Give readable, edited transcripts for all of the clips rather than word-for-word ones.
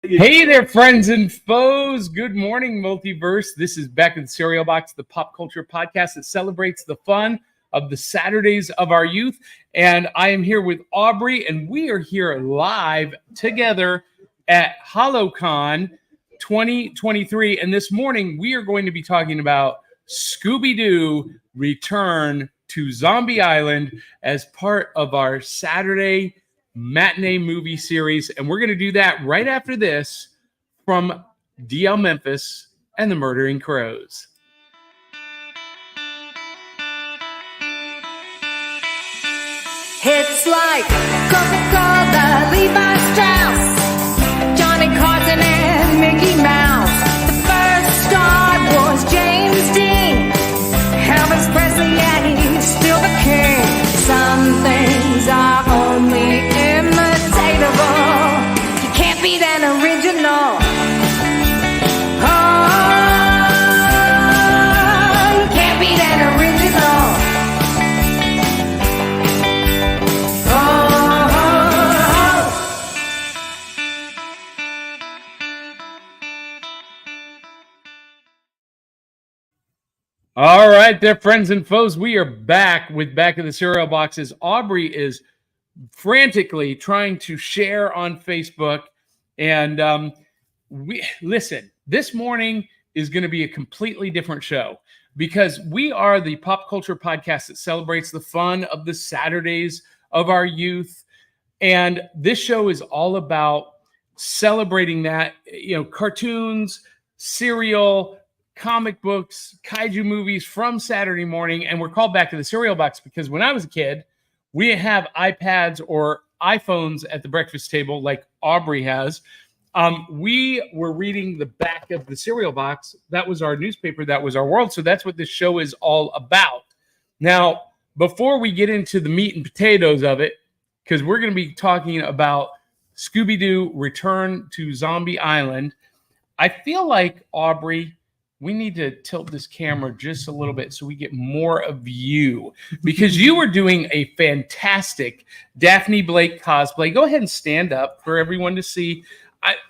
Hey there, friends and foes. Good morning, Multiverse. This is Back in the Cereal Box, the pop culture podcast that celebrates the fun of the Saturdays of our youth. And I am here with Aubrey, and we are here live together at Holocon 2023. And this morning, we are going to be talking about Scooby Doo Return to Zombie Island as part of our Saturday matinee movie series, and we're going to do that right after this from DL Memphis and the Murdering Crows. It's like Coca-Cola, Levi Strauss, Johnny Carson and Mickey Mouse. The first star was James Dean, Elvis Presley, and he's still the king. Some things are only imitatable. You can't beat an original. Oh, you can't beat an original. All right, there, friends and foes. We are back with Back of the Cereal Boxes. Aubrey is frantically trying to share on Facebook. And listen, this morning is going to be a completely different show because we are the pop culture podcast that celebrates the fun of the Saturdays of our youth. And this show is all about celebrating that, cartoons, cereal, comic books, kaiju movies from Saturday morning. And we're called Back to the Cereal Box because when I was a kid, we didn't have iPads or iPhones at the breakfast table like Aubrey has. We were reading the back of the cereal box. That was our newspaper. That was our world. So that's what this show is all about. Now, before we get into the meat and potatoes of it, because we're going to be talking about Scooby Doo Return to Zombie Island, I feel like, Aubrey, we need to tilt this camera just a little bit so we get more of you, because you were doing a fantastic Daphne Blake cosplay. Go ahead and stand up for everyone to see.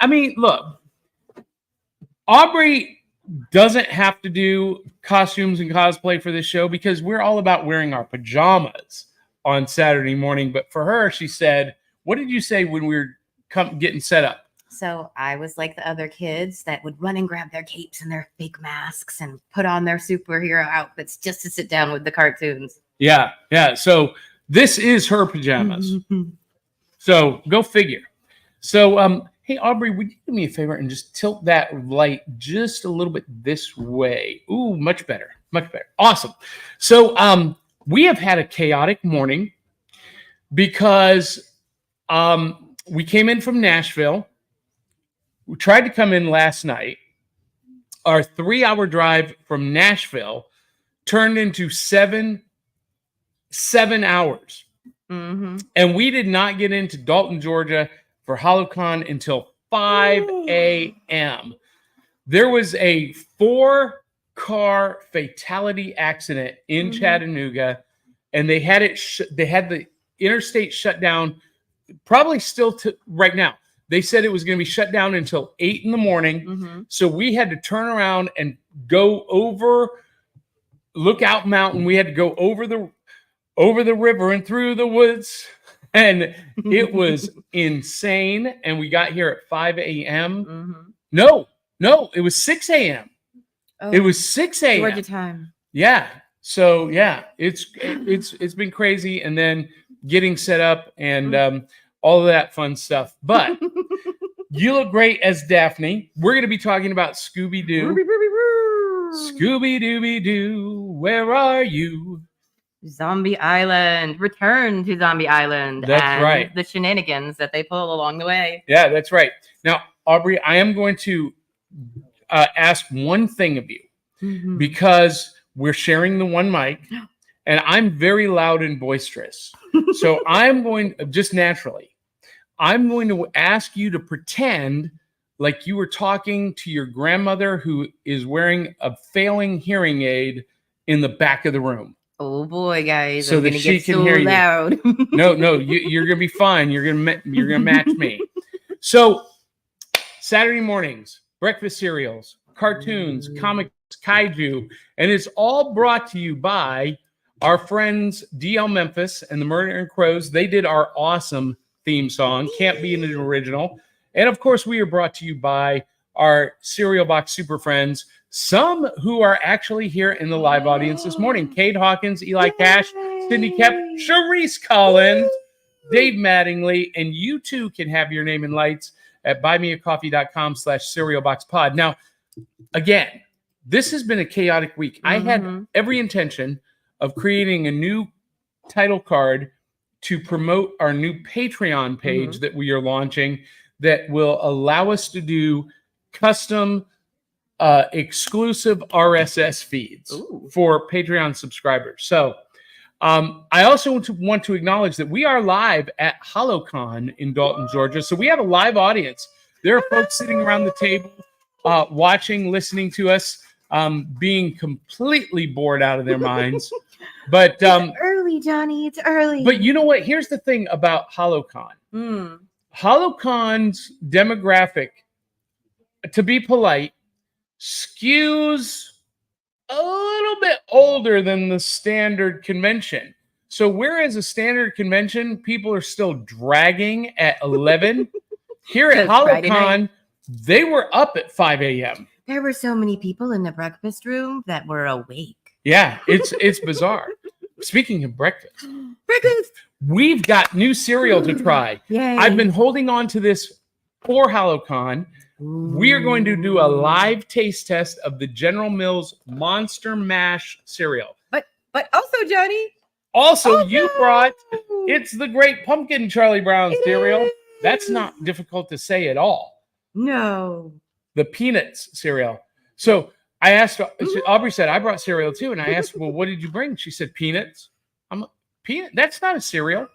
I mean, look, Aubrey doesn't have to do costumes and cosplay for this show because we're all about wearing our pajamas on Saturday morning. But for her, she said, what did you say when we were getting set up? So I was like the other kids that would run and grab their capes and their fake masks and put on their superhero outfits just to sit down with the cartoons. Yeah. So this is her pajamas. So go figure. So, hey, Aubrey, would you do me a favor and just tilt that light just a little bit this way? Ooh, much better. Much better. Awesome. So we have had a chaotic morning because we came in from Nashville. We tried to come in last night. Our 3-hour drive from Nashville turned into seven hours. Mm-hmm. And we did not get into Dalton, Georgia for Hallowcon until 5 a.m. There was a 4-car fatality accident in Chattanooga, and they had it. They had the interstate shut down. Probably still right now. They said it was going to be shut down until 8 in the morning. Mm-hmm. So we had to turn around and go over Lookout Mountain. We had to go over the river and through the woods. And it was insane. And we got here at 5 a.m. Mm-hmm. No, it was 6 a.m. Oh, it was 6 a.m. Georgia time. Yeah. So yeah, it's been crazy. And then getting set up and all of that fun stuff. But you look great as Daphne. We're going to be talking about Scooby Doo. Scooby Dooby Doo, where are you? Zombie Island. Return to Zombie Island. That's right. The shenanigans that they pull along the way. Yeah, that's right. Now, Aubrey, I am going to ask one thing of you because we're sharing the one mic and I'm very loud and boisterous. So I'm going, just naturally, I'm going to ask you to pretend like you were talking to your grandmother who is wearing a failing hearing aid in the back of the room. Oh boy, guys! So I'm that she can so hear loud. you. No, you're gonna be fine. You're gonna match me. So Saturday mornings, breakfast cereals, cartoons, comics, kaiju, and it's all brought to you by our friends DL Memphis and the Murder Crows. They did our awesome theme song, Can't Be an Original. And of course, we are brought to you by our Cereal Box super friends, some who are actually here in the live audience this morning. Kate Hawkins, Eli Cash, Cindy Kep, Sharice Collins, Dave Mattingly, and you too can have your name in lights at buymeacoffee.com/cerealboxpod. Now, again, this has been a chaotic week. I had every intention of creating a new title card to promote our new Patreon page that we are launching that will allow us to do custom exclusive RSS feeds for Patreon subscribers. So I also want to acknowledge that we are live at Holocon in Dalton, Georgia. So we have a live audience. There are folks sitting around the table watching, listening to us, being completely bored out of their minds. But it's early, Johnny. It's early. But you know what? Here's the thing about Holocon. Holocon's demographic, to be polite, skews a little bit older than the standard convention. So whereas a standard convention, people are still dragging at 11, here at Holocon, they were up at 5 a.m. There were so many people in the breakfast room that were awake. Yeah, it's bizarre. Speaking of breakfast, Breakfast! we've got new cereal to try. Yay. I've been holding on to this for Hallowcon. We are going to do a live taste test of the General Mills Monster Mash cereal. But also, Johnny. Also, you brought It's the Great Pumpkin Charlie Brown cereal. That's not difficult to say at all. No. The Peanuts cereal. So I asked, Aubrey said, I brought cereal too. And I asked, well, what did you bring? She said, peanuts. I'm like, peanut? That's not a cereal.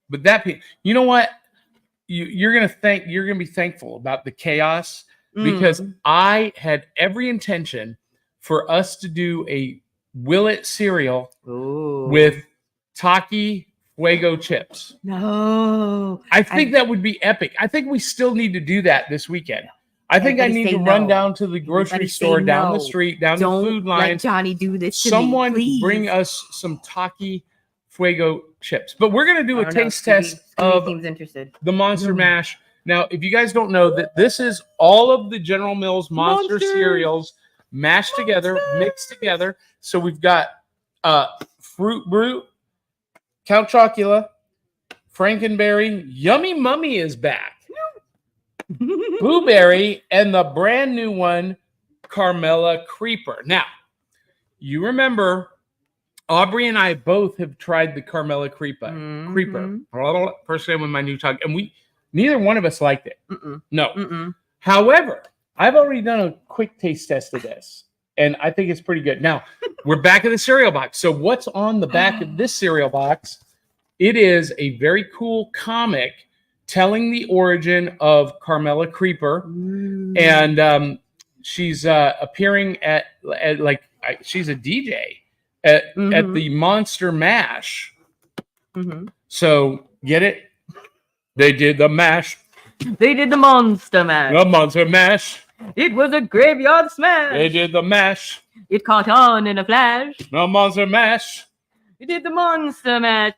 But that, you know what? You're going to be thankful about the chaos because I had every intention for us to do a Willet cereal with Taki Fuego chips. No. I think that would be epic. I think we still need to do that this weekend. I think I need to run down to the grocery store, down the street, down the food line. Let Johnny do this to Someone me, bring us some Taki Fuego chips. But we're going to do a taste test of the Monster Mash. Now, if you guys don't know that this is all of the General Mills Monster cereals mashed together, mixed together. So we've got Fruit Brute, Count Chocula, Frankenberry, Yummy Mummy is back. Blueberry, and the brand new one, Carmella Creeper. Now, you remember, Aubrey and I both have tried the Carmella Creeper. First time with my new tongue, and neither one of us liked it. No. However, I've already done a quick taste test of this, and I think it's pretty good. Now, we're back in the cereal box. So what's on the back of this cereal box? It is a very cool comic telling the origin of Carmella Creeper, and she's appearing at she's a DJ at the Monster Mash. So get it? They did the mash. They did the Monster Mash. The Monster Mash. It was a graveyard smash. They did the mash. It caught on in a flash. The Monster Mash. They did the Monster Mash.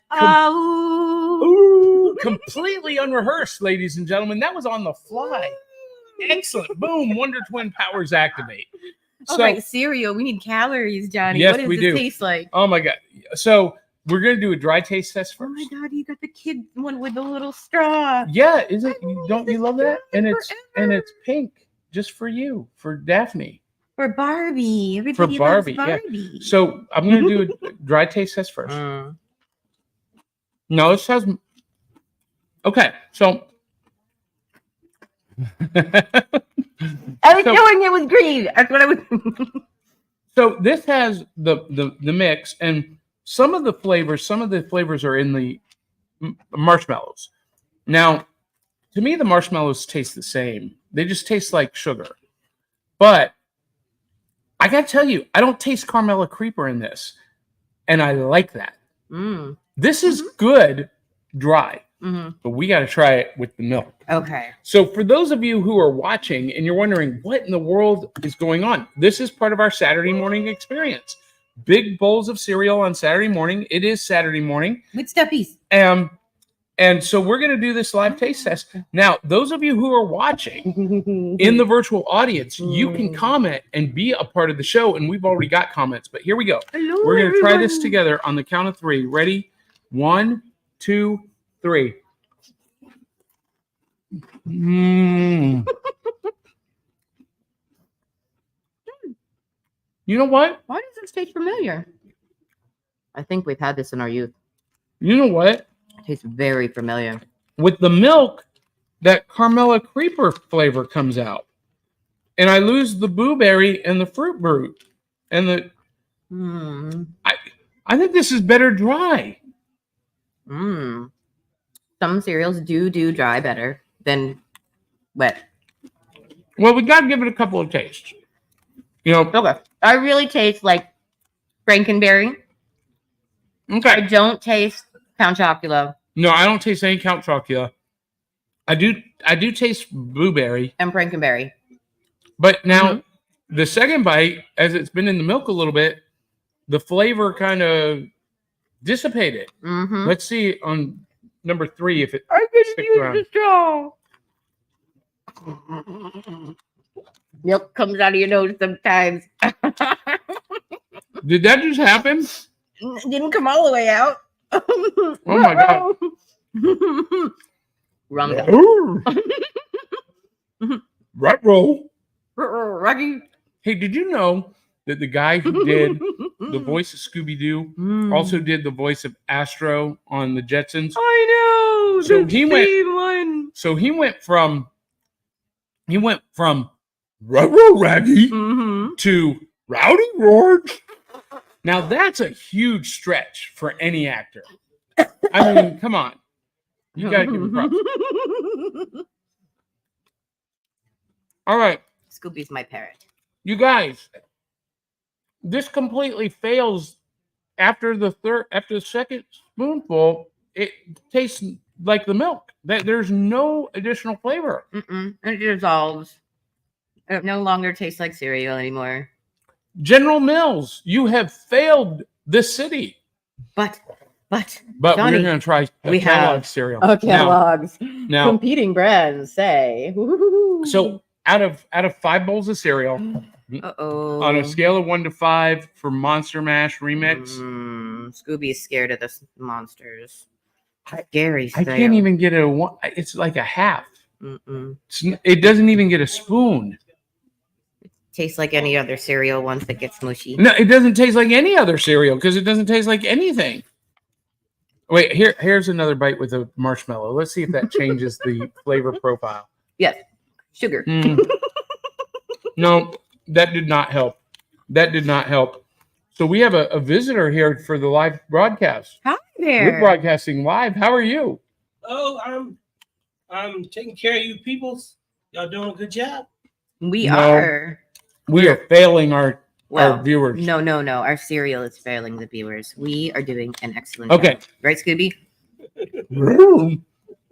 Completely unrehearsed, ladies and gentlemen. That was on the fly. Excellent. Boom. Wonder Twin powers activate. All right, cereal. We need calories, Johnny. Yes, what does we this do. taste like? Oh, my God. So we're going to do a dry taste test first. Oh, my God. You got the kid one with the little straw. Yeah. Is it? Don't you love that? And it's pink just for you, for Daphne. For Barbie. For Everybody Barbie. loves Barbie. Yeah. So I'm going to do a dry taste test first. No, this has... Okay, so I was doing it with green. That's what I was. So this has the mix, and some of the flavors are in the marshmallows. Now, to me, the marshmallows taste the same. They just taste like sugar. But I gotta tell you, I don't taste Carmella Creeper in this, and I like that. This is good dry. but we got to try it with the milk. Okay. So for those of you who are watching and you're wondering what in the world is going on, this is part of our Saturday morning experience. Big bowls of cereal on Saturday morning. It is Saturday morning. With stuffies. And so we're going to do this live taste test. Now, those of you who are watching in the virtual audience, you can comment and be a part of the show. And we've already got comments, but here we go. Hello, we're going to try everyone. this together on the count of 3. Ready? 1, 2, 3. Mm. You know what? Why does this taste familiar? I think we've had this in our youth. You know what? It tastes very familiar. With the milk, that Carmela Creeper flavor comes out. And I lose the blueberry and the fruit brute. And the I think this is better dry. Some cereals do dry better than wet. Well, we got to give it a couple of tastes. You know, Okay. I really taste like Frankenberry. I okay. don't taste Count Chocula No, I don't taste any Count Chocula. I do taste blueberry. and Frankenberry. But now the second bite, as it's been in the milk a little bit, the flavor kind of dissipated. Mm-hmm. Let's see on number 3 if it I could sticks use around. the straw. Milk comes out of your nose sometimes. Did that just happen? Didn't come all the way out. Oh my God. Wrong. Right roll. Rocky. Hey, did you know that the guy who did the voice of Scooby Doo also did the voice of Astro on the Jetsons? I know. So the he went- same one. So he went from Ruh-roh Raggy to Rowdy George. Now that's a huge stretch for any actor. I mean, come on. You gotta give him props. All right, Scooby's my parrot. you guys. This completely fails after the second spoonful. It tastes like the milk. There's no additional flavor. It dissolves. It no longer tastes like cereal anymore. General Mills, you have failed this city. But But Johnny, we're going to try we catalog have cereal. catalogs. Now, Competing brands say. so out of 5 bowls of cereal, on a scale of 1 to 5 for Monster Mash Remix, Scooby's scared of the monsters. Scary. I can't even get a 1. It's like a half. Mm-mm. It doesn't even get a spoon. Tastes like any other cereal once it gets mushy. No, it doesn't taste like any other cereal because it doesn't taste like anything. Wait, here's another bite with a marshmallow. Let's see if that changes the flavor profile. Yes, sugar. No, that did not help. That did not help. So we have a visitor here for the live broadcast. Hi We're there. broadcasting live. How are you? Oh, I'm taking care of you peoples. Y'all doing a good job. We No. are. We are failing our viewers. No. Our cereal is failing the viewers. We are doing an excellent Okay. job. Right, Scooby?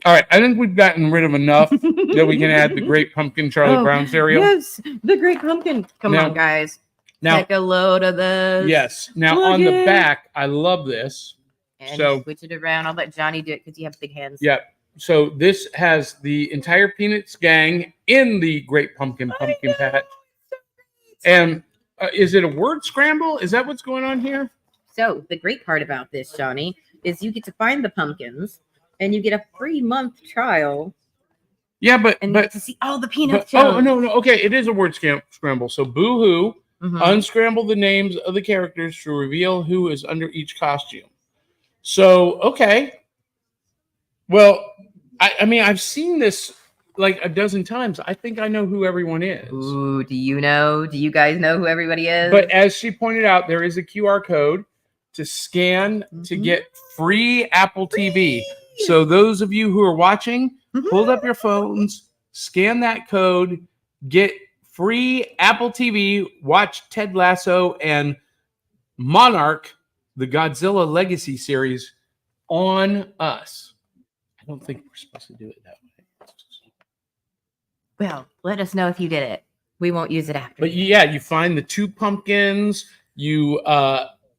All right. I think we've gotten rid of enough that we can add the Great Pumpkin Charlie Brown cereal. Yes, the Great Pumpkin. Come Now- on, guys. Now, Take a load of this. yes. Now Plug on the in. back, I love this. And So- switch it around. I'll let Johnny do it because you have big hands. Yep. So this has the entire Peanuts gang in the Great Pumpkin Patch. And is it a word scramble? Is that what's going on here? So the great part about this, Johnny, is you get to find the pumpkins and you get a free month trial Yeah, but and you get to see all the peanuts. oh no. Okay, it is a word scramble. So boo-hoo, unscramble the names of the characters to reveal who is under each costume. So okay. Well, I mean, I've seen this like a dozen times. I think I know who everyone is. Ooh, do you know? Do you guys know who everybody is? But as she pointed out, there is a QR code to scan to get free Apple TV. So those of you who are watching, hold up your phones, scan that code, get free Apple TV, watch Ted Lasso and Monarch, the Godzilla Legacy series on us. I don't think we're supposed to do it that way. Well, let us know if you did it. We won't use it after. But yeah, you find the 2 pumpkins. You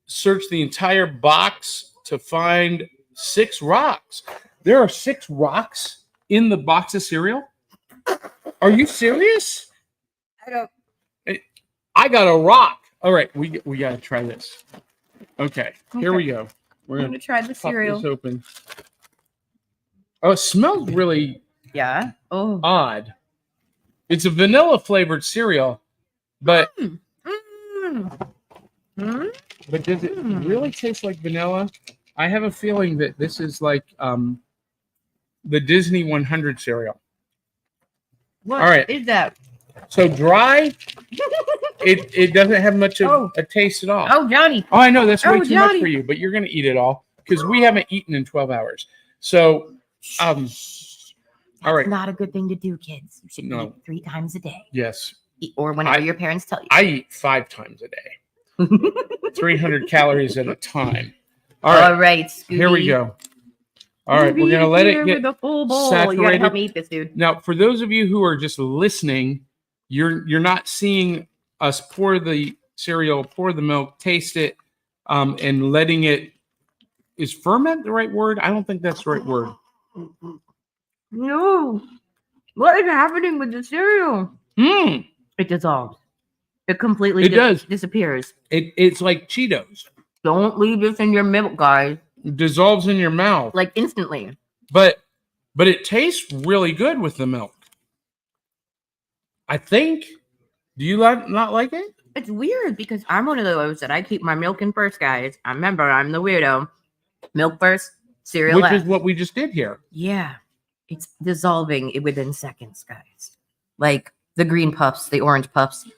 search the entire box to find 6 rocks. There are 6 rocks in the box of cereal. Are you serious? I don't. I got a rock. All right, we got to try this. Okay, here we go. We're I'm gonna gonna try the pop cereal. this open. Oh, it smells really Yeah. Oh. odd. It's a vanilla flavored cereal, but but does it really taste like vanilla? I have a feeling that this is like the Disney 100 cereal. What All right. is that? So dry, it doesn't have much of a taste at all. Oh, Johnny. Oh, I know that's way Oh, too much Johnny. for you, but you're gonna eat it all because we haven't eaten in 12 hours. So, all right. Not a good thing to do, kids. You should No. eat 3 times a day, Yes, or whenever your parents tell you. I eat 5 times a day, 300 calories at a time. All right, Scooby. here we go. All right, we're gonna let it get the full bowl. You saturated. gotta help me eat this, dude. Now, for those of you who are just listening, you're not seeing us pour the cereal, pour the milk, taste it, and letting it. Is ferment the right word? I don't think that's the right word. No. What is happening with the cereal? It dissolves. It completely disappears. It's like Cheetos. Don't leave this in your milk, guys. It dissolves in your mouth. Like instantly. But it tastes really good with the milk. I think. Do you not like it? It's weird because I'm one of those that I keep my milk in first, guys. I remember I'm the weirdo. Milk first, cereal Which last. is what we just did here. Yeah. It's dissolving within seconds, guys. Like the green puffs, the orange puffs.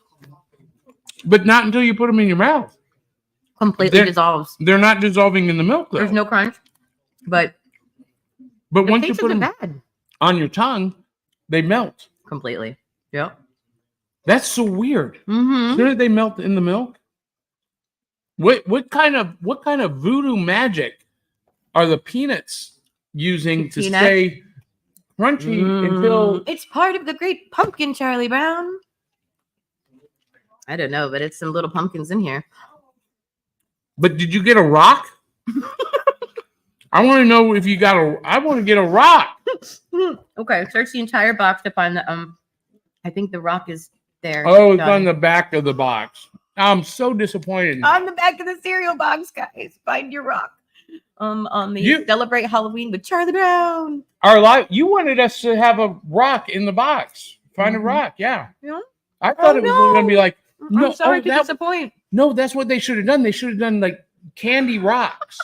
But not until you put them in your mouth. Completely dissolves. They're not dissolving in the milk, though. There's no crunch. But once you taste put them bad. on your tongue, they melt. Completely. Yep. That's so weird. Mm-hmm. Shouldn't they melt in the milk? What kind of voodoo magic are the peanuts using to stay crunchy until it's part of the great pumpkin, Charlie Brown? I don't know, but it's some little pumpkins in here. But did you get a rock? I want to know if you got I want to get a rock. Okay, search the entire box to find the I think the rock is there. Oh, it's on the back of the box. I'm so disappointed. On the back of the cereal box, guys. Find your rock. On the Celebrate Halloween with Charlie Brown. You wanted us to have a rock in the box. Find a rock, yeah. Yeah. I thought it was going to be like, no, I'm sorry to disappoint. No, that's what they should have done. They should have done like candy rocks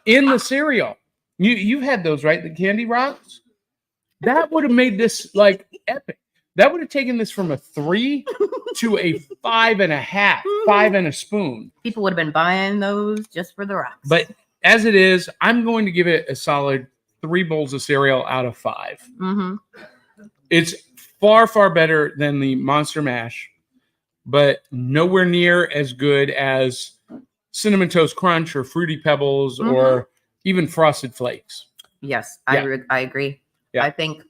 in the cereal. You've had those, right? The candy rocks. That would have made this like epic. That would have taken this from a 3 to a 5.5, 5 and a spoon. People would have been buying those just for the rocks. But as it is, I'm going to give it a solid 3 bowls of cereal out of 5. Mm-hmm. It's far, far better than the Monster Mash, but nowhere near as good as Cinnamon Toast Crunch or Fruity Pebbles or even Frosted Flakes. Yes, Yeah. I agree. Yeah. I think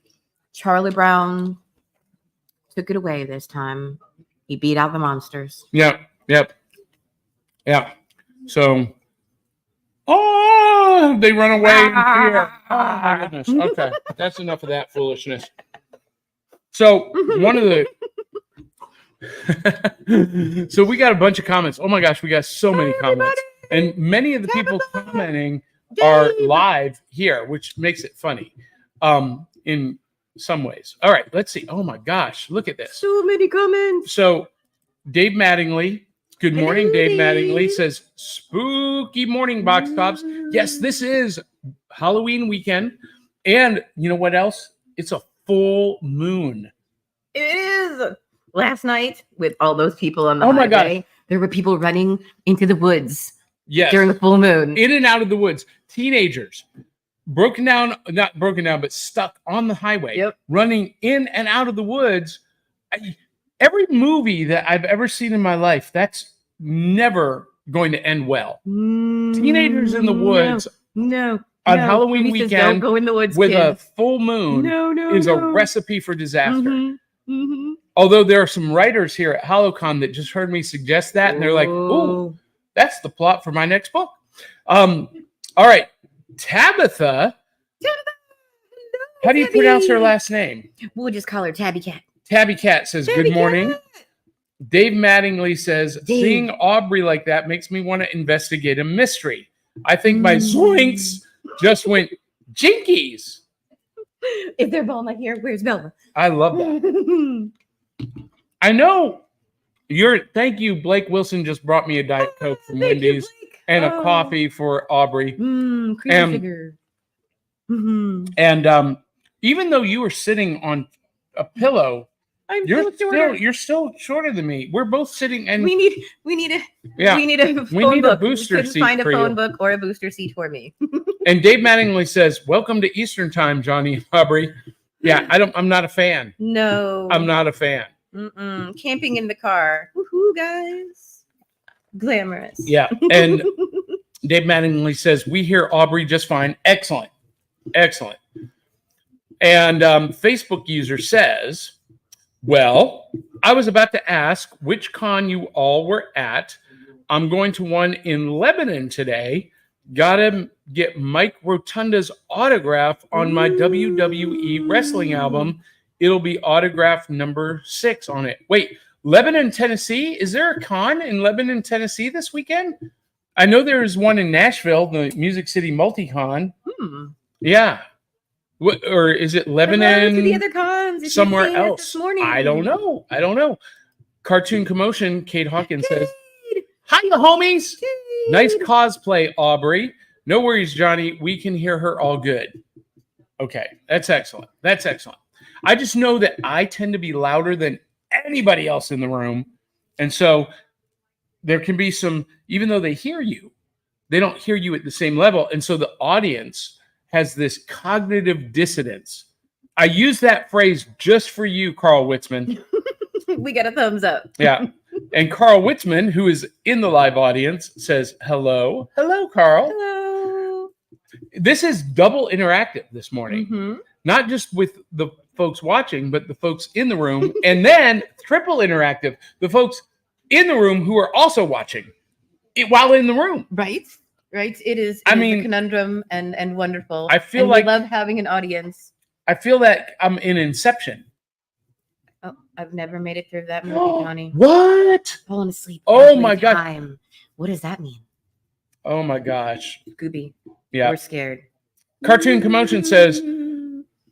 Charlie Brown took it away this time. He beat out the monsters. Yep. So, they run away in fear. Oh, my goodness. Okay, that's enough of that foolishness. So, one of the... So, we got a bunch of comments. Oh, my gosh, we got so many comments. And many of the people commenting are live here, which makes it funny in some ways. All right, let's see. Oh, my gosh, look at this. So many comments. So, Dave Mattingly, good morning. Dave Mattingly says, spooky morning, Box Tops. Yes, this is Halloween weekend. And you know what else? It's a full moon. It is. Last night, with all those people on the Oh my highway, there were people running into the woods during the full moon. In and out of the woods. Teenagers. Not broken down, but stuck on the highway, running in and out of the woods. Every movie that I've ever seen in my life, that's never going to end well. Teenagers in the woods. No. on No, Halloween Amy says, weekend don't go in the woods, with kids. a full moon is a recipe for disaster. Mhm. Although there are some writers here at Holocon that just heard me suggest that, and they're like, "Ooh, that's the plot for my next book." All right, Tabitha. How do you pronounce her last name? We'll just call her Tabby Cat. Tabby Cat says, Tabby "Good morning." Cat. Dave Mattingly says, Dave. "Seeing Aubrey like that makes me want to investigate a mystery. I think my zoinks just went jinkies." If they're Velma here, where's Velma? I love that. I know thank you. Blake Wilson just brought me a Diet Coke from Wendy's and a coffee for Aubrey. Creamy sugar. And even though you were sitting on a pillow, you're still shorter than me. We're both sitting, and we need a phone book. Booster we couldn't seat find a for phone you. book or a booster seat for me. And Dave Mattingly says, "Welcome to Eastern Time, Johnny and Aubrey." Yeah, I'm not a fan. No, I'm not a fan. Camping in the car. Woohoo, guys. Glamorous. Yeah. And Dave Mattingly says, "We hear Aubrey just fine." Excellent. Excellent. And Facebook user says, "Well, I was about to ask which con you all were at. I'm going to one in Lebanon today. Gotta get Mike Rotunda's autograph on my WWE wrestling album. It'll be autograph number 6 on it." Wait, Lebanon, Tennessee? Is there a con in Lebanon, Tennessee this weekend? I know there is one in Nashville, the Music City Multicon. Yeah. Or is it Lebanon? To the other cons, somewhere else? this morning. I don't know. Cartoon Commotion, Kate Hawkins says, "Hiya, homies. Nice cosplay, Aubrey. No worries, Johnny. We can hear her all good." Okay, that's excellent. That's excellent. I just know that I tend to be louder than anybody else in the room. And so there can be some, even though they hear you, they don't hear you at the same level. And so the audience has this cognitive dissonance. I use that phrase just for you, Carl Witzman. We got a thumbs up. Yeah. And Carl Witzman, who is in the live audience, says, "Hello." Hello, Carl. Hello. This is double interactive this morning. Not just with the folks watching, but the folks in the room. And then triple interactive, the folks in the room who are also watching it while in the room. Right. It is I a mean, conundrum and wonderful. I feel and like we love having an audience. I feel that I'm in Inception. Oh, I've never made it through that movie, Johnny. What? Falling asleep. Oh every my God. time. What does that mean? Oh my gosh. Scooby. Yeah. We're scared. Cartoon Commotion says,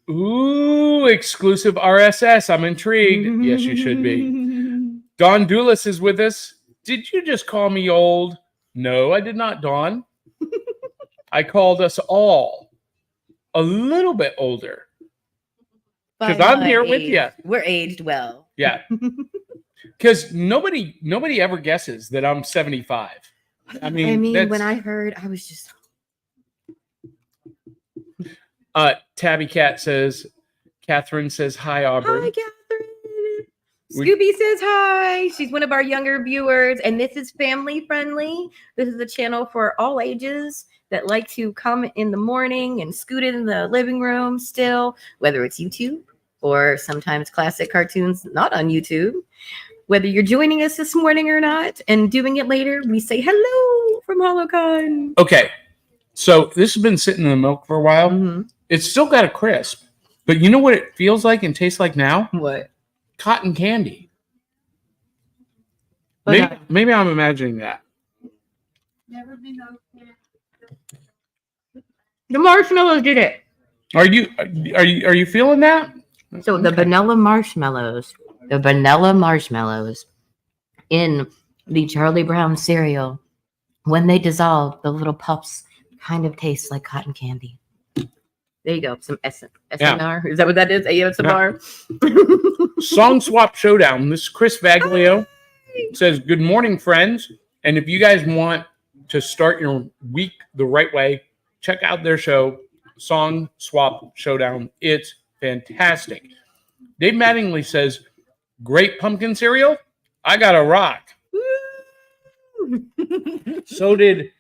"Ooh, exclusive RSS. I'm intrigued." Yes, you should be. Dawn Doulis is with us. "Did you just call me old?" No, I did not, Dawn. I called us all a little bit older. Because I'm here with you. We're aged well. Yeah. Because nobody ever guesses that I'm 75. I mean when I heard, I was just. Tabby Cat says, Catherine says, "Hi, Aubrey." Hi, Catherine. Scooby says hi. She's one of our younger viewers, and this is family friendly. This is a channel for all ages that like to come in the morning and scoot in the living room still, whether it's YouTube or sometimes classic cartoons not on YouTube. Whether you're joining us this morning or not and doing it later, we say hello from Holocon. Okay. So this has been sitting in the milk for a while. It's still got a crisp, but you know what it feels like and tastes like now? What? Cotton candy. Okay. Maybe I'm imagining that. The marshmallows did it. Are you feeling that? So the vanilla marshmallows in the Charlie Brown cereal, when they dissolve, the little puffs kind of taste like cotton candy. There you go. Some SNR. Yeah. Is that what that is? ASMR? Yeah. Song Swap Showdown. This is Chris Vaglio. Says, "Good morning, friends. And if you guys want to start your week the right way, check out their show, Song Swap Showdown. It's fantastic." Dave Mattingly says, "Great pumpkin cereal. I got a rock." So did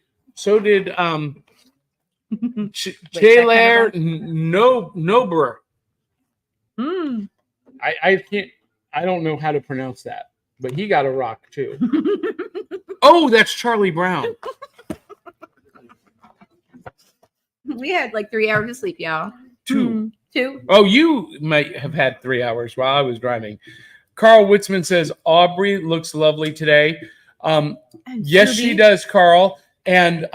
Chaler Nobrer. Hmm. I can't. I don't know how to pronounce that, but he got a rock too. Oh, that's Charlie Brown. We had like 3 hours of sleep, y'all. 2. 2. Oh, you might have had 3 hours while I was driving. Carl Witzman says Aubrey looks lovely today. Yes, she does, Carl, and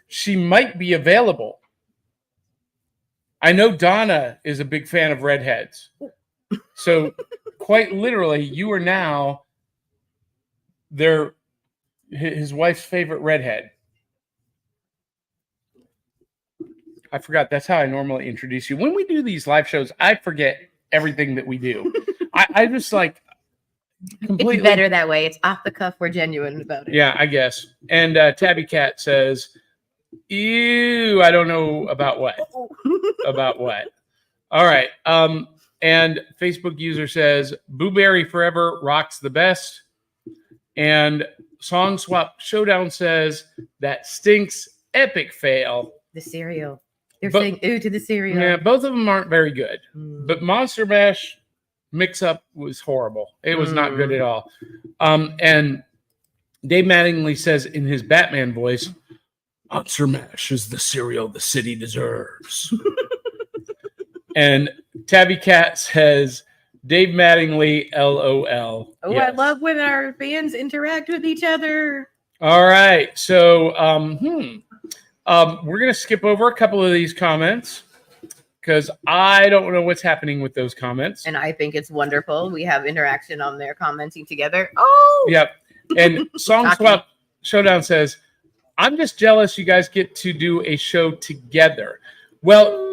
she might be available. I know Donna is a big fan of redheads, so quite literally, you are now his wife's favorite redhead. I forgot. That's how I normally introduce you. When we do these live shows, I forget everything that we do. I just like completely. It's better that way. It's off the cuff. We're genuine about it. Yeah, I guess. And Tabby Cat says, ew, I don't know about what. About what. All right. And Facebook user says, Booberry Forever rocks the best. And Song Swap Showdown says, that stinks, epic fail. The cereal. They're saying ooh to the cereal. Yeah, both of them aren't very good. But Monster Mash mix-up was horrible. It was not good at all. And Dave Mattingly says in his Batman voice, Monster Mash is the cereal the city deserves. And Tabby Cat says, Dave Mattingly, LOL. Oh, yes. I love when our fans interact with each other. All right. So, we're going to skip over a couple of these comments because I don't know what's happening with those comments. And I think it's wonderful. We have interaction on there commenting together. Oh, yep. And Song Swap Showdown says, I'm just jealous you guys get to do a show together. Well,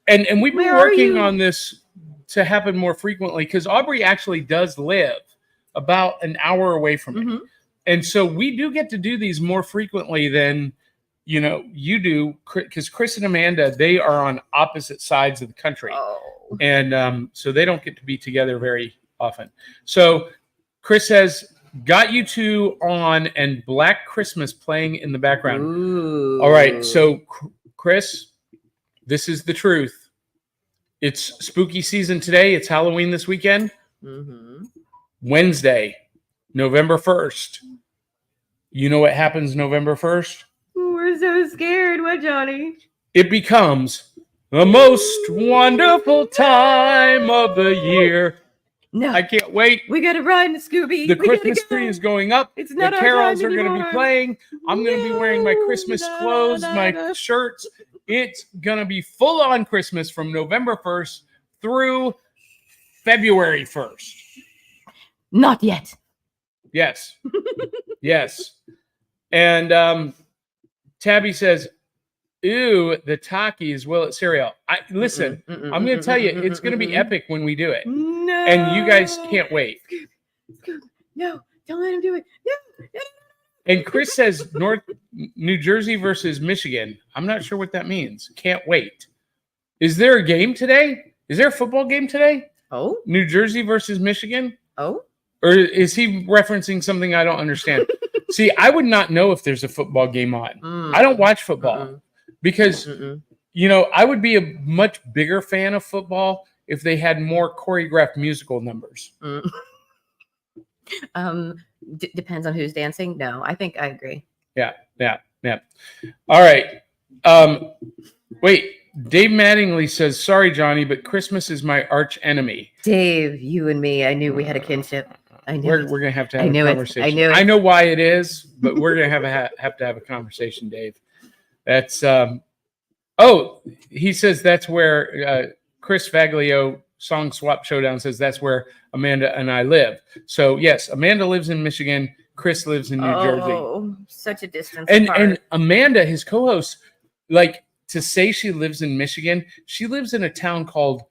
and we've been working on this to happen more frequently because Aubrey actually does live about an hour away from me. And so we do get to do these more frequently than you do, because Chris and Amanda, they are on opposite sides of the country. And so they don't get to be together very often. So Chris says, got you two on and Black Christmas playing in the background. Ooh. All right. So Chris, this is the truth. It's spooky season today. It's Halloween this weekend. Wednesday, November 1st. You know what happens November 1st? We're so scared. What, Johnny? It becomes the most wonderful time of the year. No, I can't wait. We got to run, Scooby. The Christmas tree is going up. It's not the carols are going to be playing. I'm going to be wearing my Christmas clothes, my shirts. It's going to be full on Christmas from November 1st through February 1st. Not yet. Yes. Yes. And Tabby says, ew, the Takis, will it cereal? Listen, I'm going to tell you, it's going to be epic when we do it. No. And you guys can't wait. No, don't let him do it. No. And Chris says New Jersey versus Michigan. I'm not sure what that means. Can't wait. Is there a game today? Is there a football game today? Oh. New Jersey versus Michigan? Oh. Or is he referencing something I don't understand? See, I would not know if there's a football game on. I don't watch football because, I would be a much bigger fan of football if they had more choreographed musical numbers. Depends on who's dancing. No, I think I agree. Yeah. All right. Wait, Dave Mattingly says, sorry, Johnny, but Christmas is my arch enemy. Dave, you and me, I knew we had a kinship. I knew we're going to have to have a conversation. I knew it. I know why it is, but we're going to have to have a conversation, Dave. That's, he says that's where Chris Faglio Song Swap Showdown says that's where Amanda and I live. So, yes, Amanda lives in Michigan. Chris lives in New Jersey. Oh, such a distance apart. And Amanda, his co-host, like, to say she lives in Michigan, she lives in a town called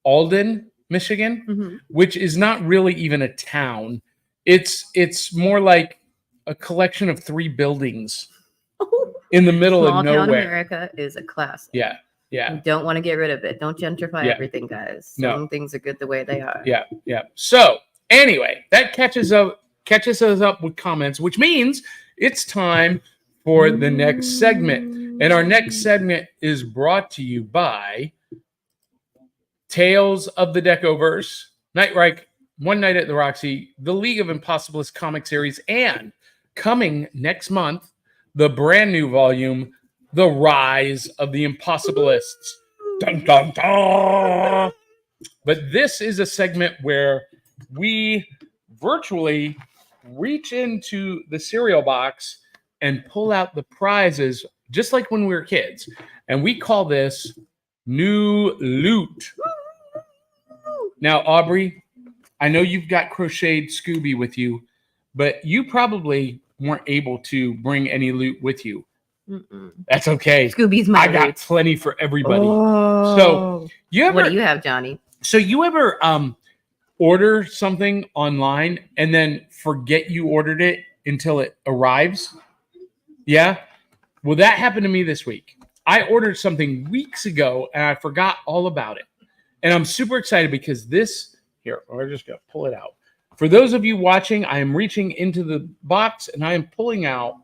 Alden, Michigan, which is not really even a town. It's more like a collection of 3 buildings in the middle of nowhere. Small town America is a classic. Yeah. You don't want to get rid of it. Don't gentrify everything, guys. Some things are good the way they are. Yeah. So anyway, that catches us up with comments, which means it's time for the next segment. And our next segment is brought to you by Tales of the Decoverse, Night Reich, One Night at the Roxy, the League of Impossibilists comic series, and coming next month, the brand new volume, The Rise of the Impossibilists. Dun, dun, dun. But this is a segment where we virtually reach into the cereal box and pull out the prizes, just like when we were kids. And we call this New Loot. Now, Aubrey, I know you've got crocheted Scooby with you, but you probably weren't able to bring any loot with you. That's okay. Scooby's my I got loot. plenty for everybody. Oh. So you ever, What do you have, Johnny? so you ever order something online and then forget you ordered it until it arrives? Yeah. Well, that happened to me this week. I ordered something weeks ago and I forgot all about it. And I'm super excited because this here, I'm just going to pull it out. For those of you watching, I am reaching into the box and I am pulling out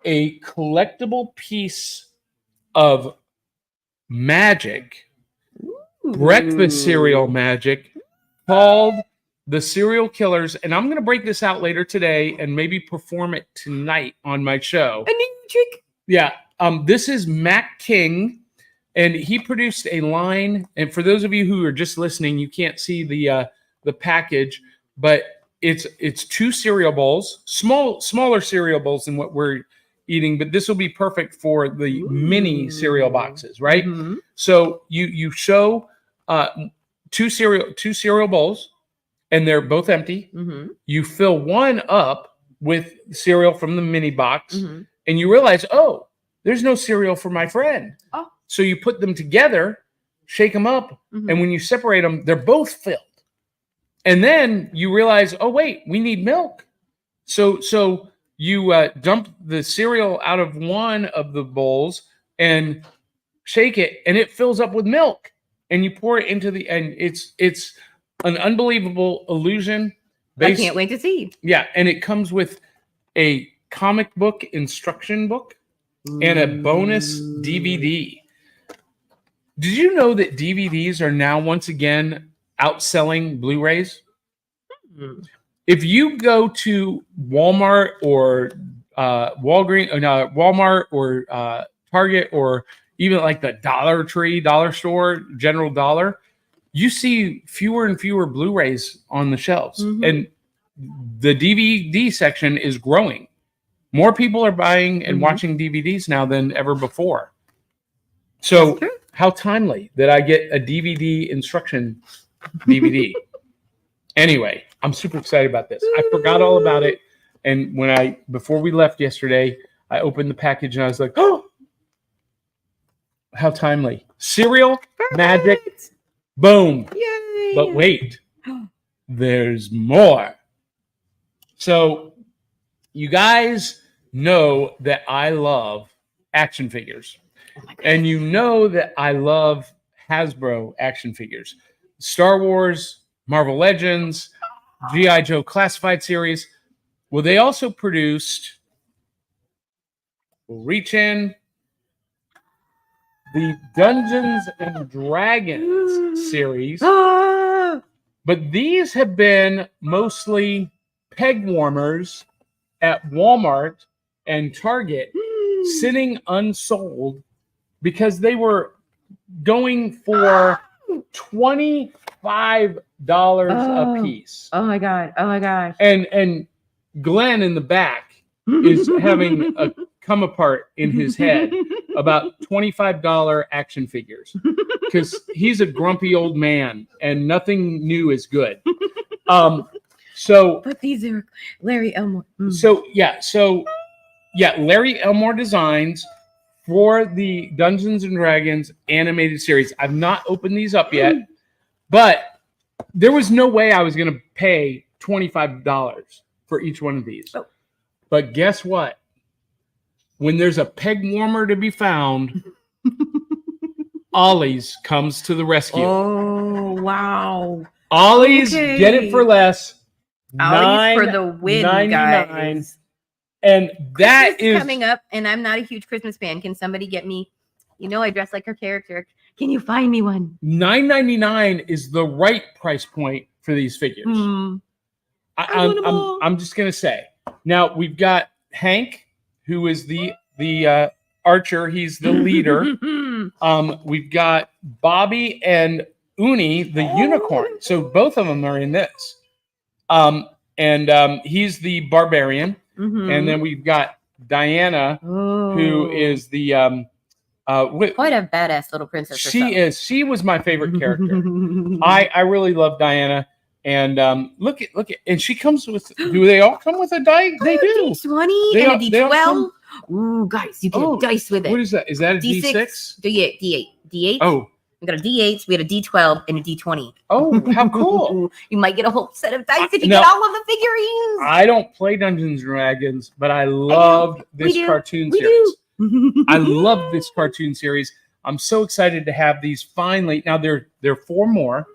a collectible piece of magic, breakfast cereal magic, called the Cereal Killers. And I'm going to break this out later today and maybe perform it tonight on my show. A new trick. Yeah. This is Mac King, and he produced a line. And for those of you who are just listening, you can't see the package, but it's 2 cereal bowls, smaller cereal bowls than what we're eating, but this will be perfect for the mini cereal boxes, right? Mm-hmm. So you show 2 cereal bowls, and they're both empty. Mm-hmm. You fill one up with cereal from the mini box, Mm-hmm. and you realize, oh, there's no cereal for my friend. Oh. So you put them together, shake them up, Mm-hmm. and when you separate them, they're both filled. And then you realize, oh, wait, we need milk. So you dump the cereal out of one of the bowls and shake it, and it fills up with milk. And you pour it into the, and it's an unbelievable illusion. I can't wait to see. Yeah, and it comes with a comic book instruction book and a bonus DVD. Did you know that DVDs are now once again outselling Blu-rays? If you go to Walmart or Walmart or Target or even like the Dollar Tree, Dollar Store, General Dollar, you see fewer and fewer Blu-rays on the shelves. Mm-hmm. And the DVD section is growing. More people are buying and watching DVDs now than ever before. So how timely that I get a DVD instruction DVD. Anyway, I'm super excited about this. I forgot all about it. And before we left yesterday, I opened the package and I was like, oh, how timely. Cereal, magic, boom. Yay. But wait, there's more. So you guys know that I love action figures. And you know that I love Hasbro action figures. Star Wars, Marvel Legends, G.I. Joe Classified series. Well, they also produced, we'll reach in, the Dungeons and Dragons series. Ah! But these have been mostly peg warmers at Walmart and Target sitting unsold because they were going for $25 a piece. Oh my god. Oh my gosh. And Glenn in the back is having a come apart in his head about $25 action figures because he's a grumpy old man and nothing new is good. But these are Larry Elmore. So Larry Elmore designs for the Dungeons and Dragons animated series. I've not opened these up yet, but there was no way I was going to pay $25 for each one of these. Oh. But guess what? When there's a peg warmer to be found, Ollie's comes to the rescue. Oh, wow. Ollie's Okay. get it for less. Ollie's for the win, $9.99. guys. And that Christmas is coming up, and I'm not a huge Christmas fan. Can somebody get me? I dress like her character. Can you find me one? $9.99 is the right price point for these figures. I want 'em all. I'm just gonna say. Now we've got Hank, who is the archer. He's the leader. We've got Bobby and Uni, the unicorn. So both of them are in this. He's the barbarian. And then we've got Diana, who is the quite a badass little princess. She was my favorite character. I really love Diana. And look at, and she comes with. Do they all come with a die? They do. D20 and a D12. Ooh, guys, you get dice with it. What is that? Is that a D6? D8. Oh, we got a D8. We had a D12 and a D20. Oh, how cool! You might get a whole set of dice if you get all of the figurines. I don't play Dungeons and Dragons, but I loved this cartoon series. I love this cartoon series. I'm so excited to have these finally. Now there are 4 more.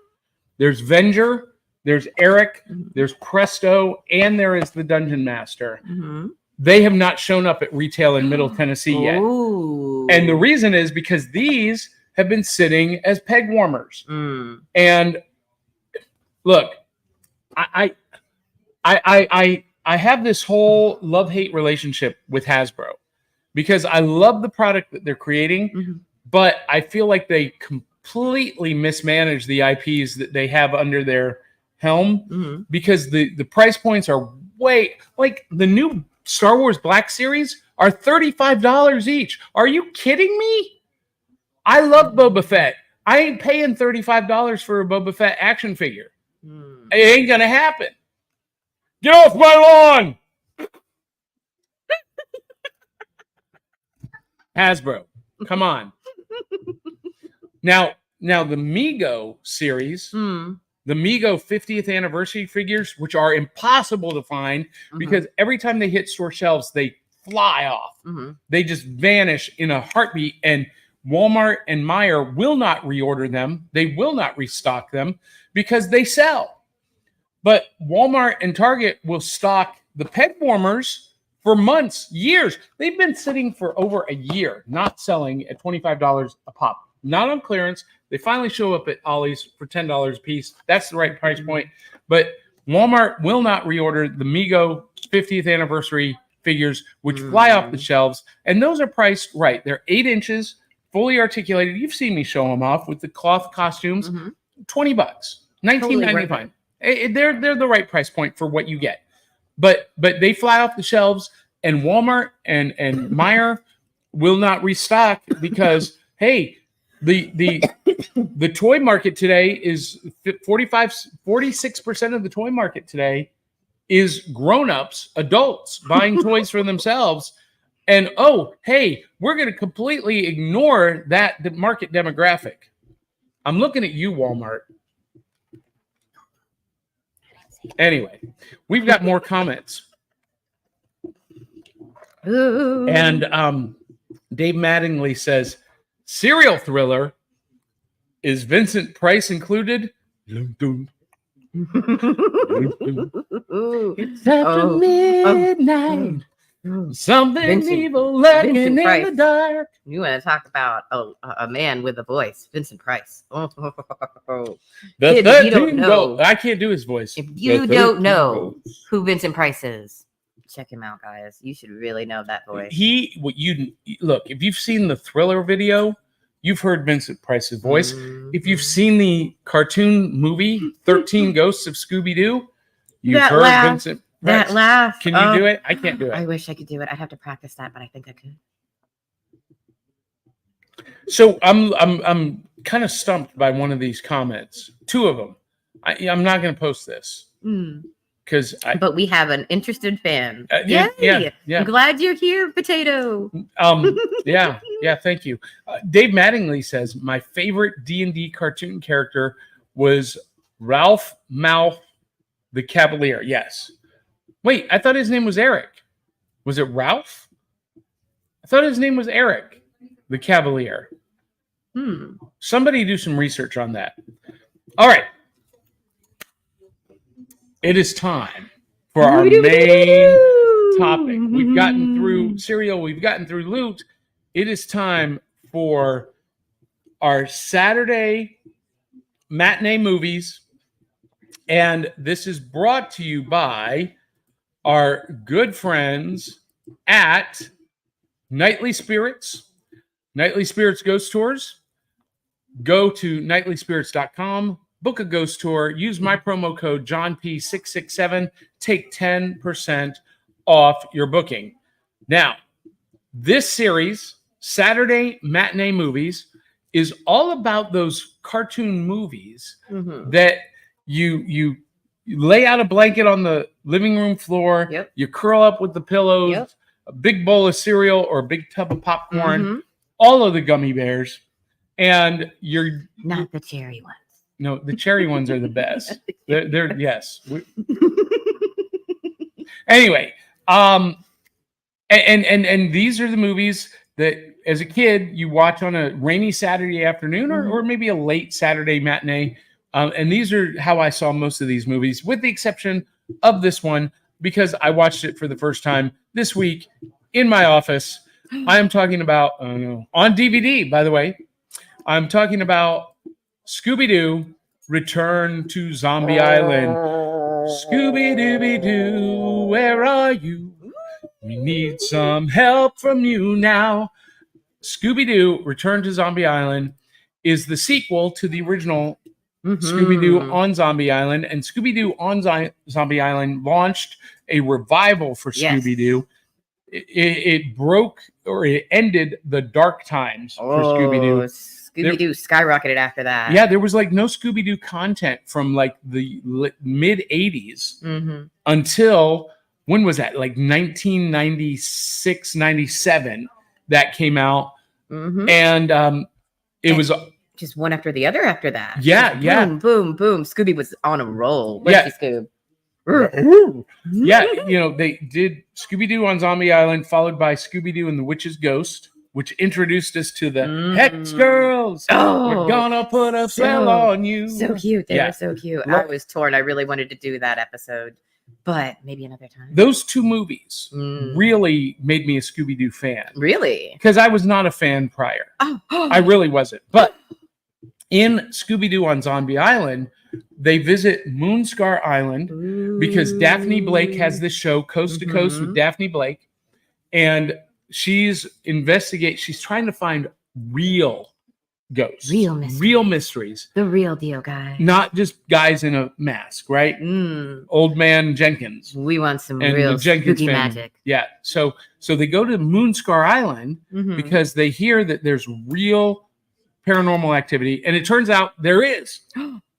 There's Venger. There's Eric, there's Presto, and there is the Dungeon Master. They have not shown up at retail in Middle Tennessee yet. And the reason is because these have been sitting as peg warmers. And look, I have this whole love-hate relationship with Hasbro because I love the product that they're creating, but I feel like they completely mismanage the IPs that they have under their helm because the price points are way, like the new Star Wars Black Series are $35 each. Are you kidding me? I love Boba Fett. I ain't paying $35 for a Boba Fett action figure. It ain't gonna happen. Get off my lawn! Hasbro, come on. Now the Mego series, the Mego 50th anniversary figures, which are impossible to find because every time they hit store shelves, they fly off. They just vanish in a heartbeat, and Walmart and Meijer will not reorder them. They will not restock them because they sell. But Walmart and Target will stock the peg warmers for months, years. They've been sitting for over a year, not selling at $25 a pop. Not on clearance. They finally show up at Ollie's for $10 a piece. That's the right price point. But Walmart will not reorder the Mego 50th anniversary figures, which fly off the shelves. And those are priced right. They're 8 inches, fully articulated. You've seen me show them off with the cloth costumes. $20, $19.95. They're the right price point for what you get. But they fly off the shelves, and Walmart and Meijer will not restock because, hey, the toy market today is 46% of the toy market today is grown-ups, adults buying toys for themselves. And hey, we're going to completely ignore that market demographic. I'm looking at you, Walmart. Anyway, we've got more comments. And Dave Mattingly says, serial thriller, is Vincent Price included? It's after midnight. Something evil lurking in the dark. You want to talk about a man with a voice, Vincent Price. You don't know. I can't do his voice. If you don't know who Vincent Price is, check him out, guys. You should really know that voice. Look, if you've seen the Thriller video, you've heard Vincent Price's voice. If you've seen the cartoon movie 13 Ghosts of Scooby Doo, you've heard Vincent Price. That laugh. Can you do it? I can't do it. I wish I could do it. I'd have to practice that, but I think I could. So I'm kind of stumped by one of these comments. 2 of them. I'm not going to post this because. But we have an interested fan. Yeah. I'm glad you're here, Potato. Yeah. Thank you. Dave Mattingly says my favorite D&D cartoon character was Ralph Mouth the Cavalier. Yes. Wait, I thought his name was Eric. Was it Ralph? I thought his name was Eric the Cavalier. Somebody do some research on that. All right. It is time for our main topic. We've gotten through cereal. We've gotten through loot. It is time for our Saturday matinee movies. And this is brought to you by our good friends at Nightly Spirits. Nightly Spirits Ghost Tours. Go to nightlyspirits.com. Book a ghost tour. Use my promo code JohnP667. Take 10% off your booking. Now, this series, Saturday Matinee Movies, is all about those cartoon movies that you lay out a blanket on the living room floor. Yep. You curl up with the pillows, Yep. a big bowl of cereal or a big tub of popcorn, all of the gummy bears, and you're Not the cherry ones. no, the cherry ones are the best. They're yes. Anyway, and these are the movies that as a kid you watch on a rainy Saturday afternoon or maybe a late Saturday matinee. And these are how I saw most of these movies, with the exception of this one, because I watched it for the first time this week in my office. I am talking about on DVD, by the way. I'm talking about Scooby Doo, Return to Zombie Island. Scooby Dooby Doo, where are you? We need some help from you now. Scooby Doo, Return to Zombie Island is the sequel to the original Scooby Doo on Zombie Island. And Scooby Doo on Zombie Island launched a revival for Scooby Doo. It broke or it ended the dark times for Scooby Doo. Scooby Doo skyrocketed after that. Yeah, there was like no Scooby Doo content from like the mid 80s until when was that? Like 1996, 97 that came out. And it was just one after the other after that. Yeah, boom, yeah. Boom, boom. Scooby was on a roll. Yeah. Scoob. Yeah, they did Scooby Doo on Zombie Island, followed by Scooby Doo and the Witch's Ghost, which introduced us to the Hex Girls. We're gonna put a spell on you. So cute. They were so cute. I was torn. I really wanted to do that episode, but maybe another time. Those two movies really made me a Scooby Doo fan. Really? Because I was not a fan prior. I really wasn't. But in Scooby Doo on Zombie Island, they visit Moonscar Island because Daphne Blake has this show, Coast to Coast with Daphne Blake. And she's trying to find real ghosts. Real mysteries. The real deal, guys. Not just guys in a mask, right? Old Man Jenkins. We want some And real the Jenkins spooky family. magic. Yeah. So they go to Moonscar Island because they hear that there's real paranormal activity. And it turns out there is.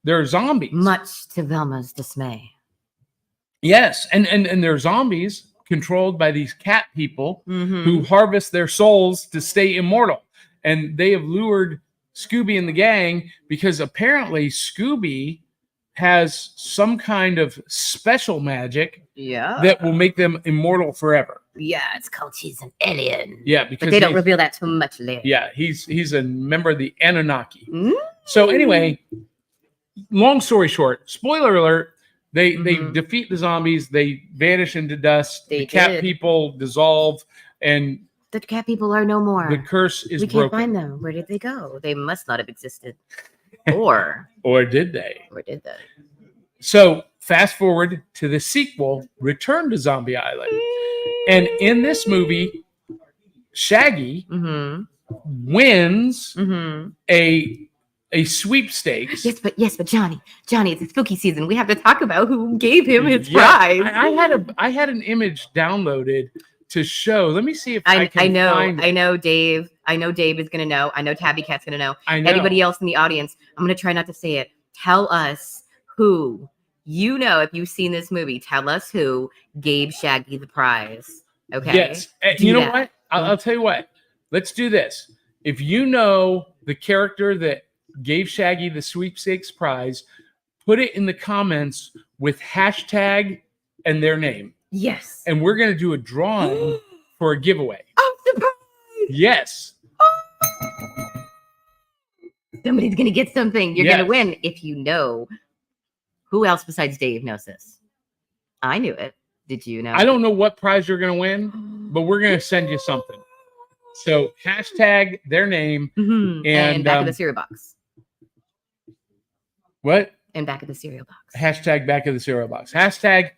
There are zombies. Much to Velma's dismay. Yes. And there are zombies controlled by these cat people who harvest their souls to stay immortal. And they have lured Scooby and the gang because apparently Scooby has some kind of special magic that will make them immortal forever. Yeah, it's called he's an alien. Yeah, because but they don't reveal that too much later. Yeah, he's a member of the Anunnaki. So anyway, long story short, spoiler alert, they defeat the zombies, they vanish into dust, the cat people dissolve, and the cat people are no more. The curse is broken. We can't find them. Where did they go? They must not have existed. Or did they? Or did they? So fast forward to the sequel, Return to Zombie Island. And in this movie, Shaggy wins a sweepstakes. Yes, but Johnny, it's spooky season. We have to talk about who gave him his prize. I had an image downloaded to show. Let me see if I can find it. I know Dave. I know Dave is gonna know. I know Tabby Cat's gonna know. I know. Anybody else in the audience, I'm gonna try not to say it. Tell us who you know if you've seen this movie. Tell us who gave Shaggy the prize. Okay. Yes. You know what? I'll tell you what. Let's do this. If you know the character that gave Shaggy the sweepstakes prize, put it in the comments with hashtag and their name. Yes. And we're going to do a drawing for a giveaway. Oh, surprise! Yes. Somebody's going to get something. You're going to win if you know. Who else besides Dave knows this? I knew it. Did you know? I don't know what prize you're going to win, but we're going to send you something. So hashtag their name and back of the cereal box. What? And back of the cereal box. Hashtag back of the cereal box. Hashtag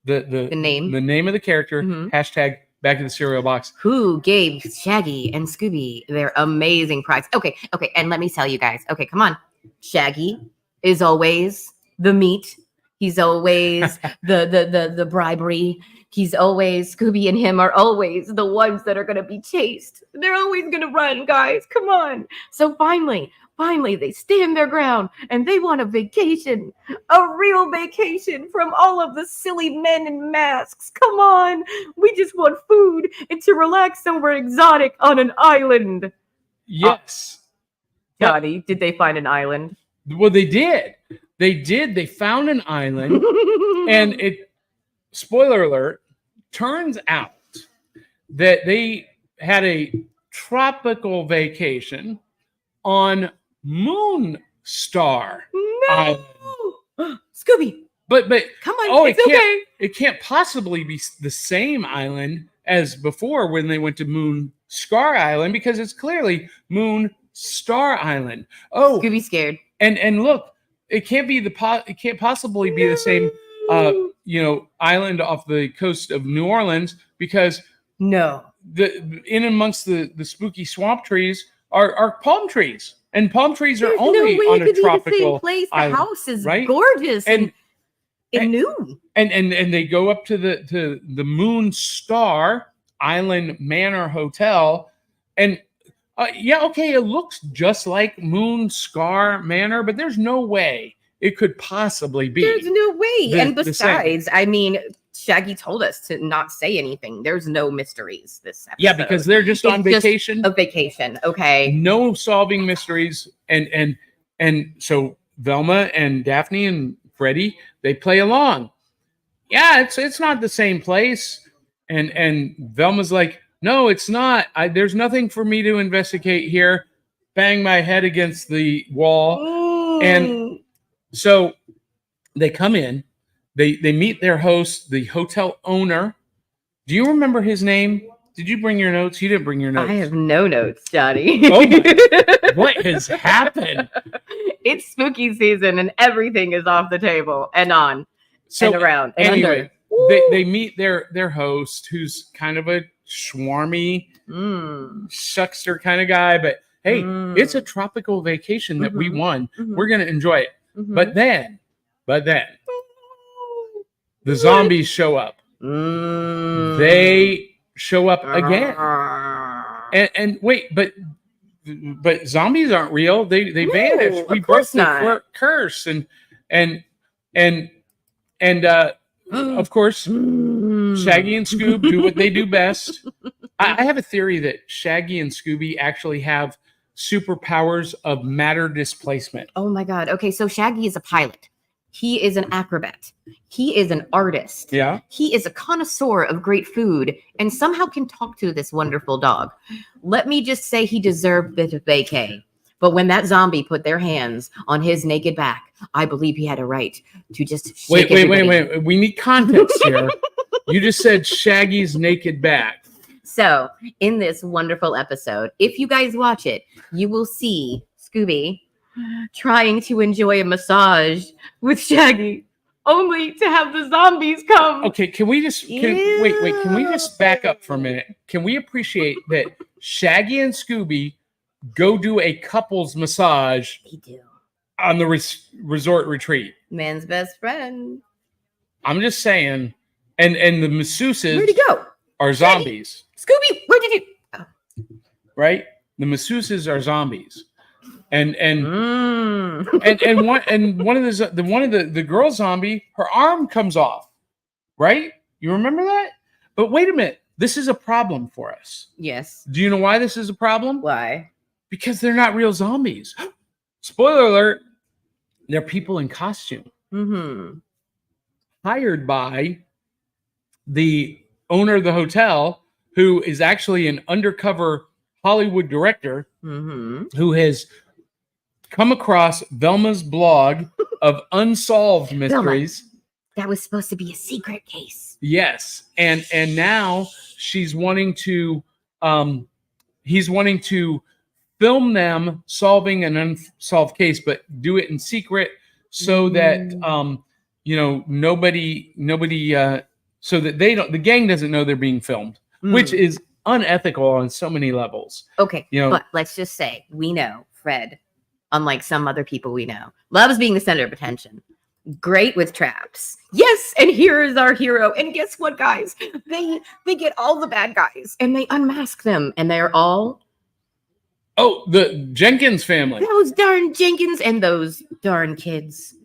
the name of the character. Hashtag back of the cereal box. Who gave Shaggy and Scooby their amazing prize? Okay. And let me tell you guys. Okay, come on. Shaggy is always the meat. He's always the bribery. He's always, Scooby and him are always the ones that are going to be chased. They're always going to run, guys. Come on. So finally, they stand their ground and they want a vacation, a real vacation from all of the silly men in masks. Come on. We just want food and to relax somewhere exotic on an island. Yes. Johnny, did they find an island? Well, they did. They found an island and spoiler alert, turns out that they had a tropical vacation on Moonstar Island. Scooby. But come on, it's okay. It can't possibly be the same island as before when they went to Moonstar Island because it's clearly Moonstar Island. Oh, Scooby's scared. And look, it can't possibly be the same island off the coast of New Orleans because in amongst the spooky swamp trees are palm trees, and palm trees are only on a tropical place. island. The house is right? gorgeous and new. And they go up to the Moonstar Island Manor Hotel, and it looks just like Moonstar Manor, but there's no way it could possibly be. There's no way. And besides, I mean, Shaggy told us to not say anything. There's no mysteries this episode. Yeah, because they're just on vacation. A vacation, okay. No solving mysteries. And so Velma and Daphne and Freddie, they play along. Yeah, it's not the same place. And Velma's like, no, it's not. There's nothing for me to investigate here. Bang my head against the wall. And so they come in. They meet their host, the hotel owner. Do you remember his name? Did you bring your notes? You didn't bring your notes. I have no notes, Johnny. Oh what has happened? It's spooky season and everything is off the table and on and around and anyway, under. They meet their host, who's kind of a schwarmy, shuckster kind of guy. But hey, it's a tropical vacation that we won. We're going to enjoy it. But then the zombies show up. They show up again. And wait, but zombies aren't real. They vanished. We broke the curse, and of course, Shaggy and Scoob do what they do best. I have a theory that Shaggy and Scooby actually have superpowers of matter displacement. Oh my God. Okay, so Shaggy is a pilot. He is an acrobat. He is an artist. Yeah. He is a connoisseur of great food and somehow can talk to this wonderful dog. Let me just say he deserved the vacay. But when that zombie put their hands on his naked back, I believe he had a right to just shake Wait. We need context here. You just said Shaggy's naked back. So in this wonderful episode, if you guys watch it, you will see Scooby trying to enjoy a massage with Shaggy, only to have the zombies come. Okay, can we just wait? Can we just back up for a minute? Can we appreciate that Shaggy and Scooby go do a couples massage on the resort retreat? Man's best friend. I'm just saying, and the masseuses Where'd he go? Are zombies. Scooby, where did you? Oh. Right, the masseuses are zombies. And one of the girl zombie, her arm comes off, right? You remember that? But wait a minute, this is a problem for us. Yes. Do you know why this is a problem? Why? Because they're not real zombies. Spoiler alert: they're people in costume, hired by the owner of the hotel, who is actually an undercover Hollywood director who has come across Velma's blog of unsolved mysteries. That was supposed to be a secret case. Yes, and now she's wanting to, he's wanting to film them solving an unsolved case, but do it in secret so that nobody so that the gang doesn't know they're being filmed, which is unethical on so many levels. Okay, but let's just say we know Fred, unlike some other people we know, loves being the center of attention. Great with traps. Yes, and here is our hero. And guess what, guys? They get all the bad guys and they unmask them, and they're all the Jenkins family. Those darn Jenkins and those darn kids.